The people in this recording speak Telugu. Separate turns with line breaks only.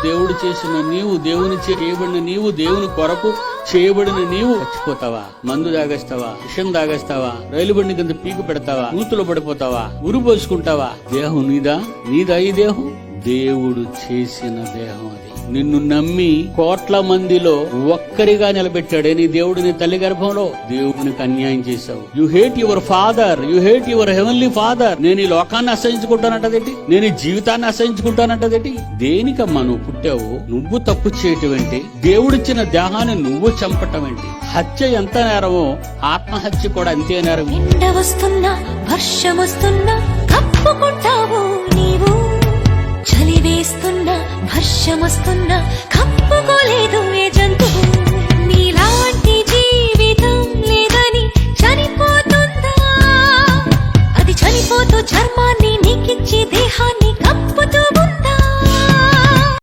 దేవుడు చేసిన నీవు, దేవుని చేయబడిన నీవు, దేవుని కొరకు చేయబడిన నీవు చచ్చిపోతావా? మందు తాగేస్తావా? విషం తాగేస్తావా? రైలు బండి కింద పీకు పెడతావా? నూతులో పడిపోతావా? ఉరి పోసుకుంటావా? దేహం నీదా? ఈ దేహం దేవుడు చేసిన దేహం. అది నిన్ను నమ్మి కోట్ల మందిలో ఒక్కరిగా నిలబెట్టాడే నీ దేవుడు. నీ తల్లి గర్భంలో దేవునికి అన్యాయం చేశావు. You hate your father, you hate your heavenly father. నేను ఈ లోకాన్ని అసహించుకుంటానంటదేంటి? నేను ఈ జీవితాన్ని అసహించుకుంటానంటదేంటి? దేనికమ్మా నువ్వు పుట్టావు? నువ్వు తప్పు చేయటం ఏంటి? దేవుడిచ్చిన దేహాన్ని నువ్వు చంపటం ఏంటి? హత్య ఎంత నేరమో ఆత్మహత్య కూడా అంతే నేరం.
ఎండ వస్తున్నా వర్షం వస్తున్నా కప్పుకుంటావు నీవు, చలి వేస్తున్నా వర్షం వస్తున్నా కప్పుకోలేదు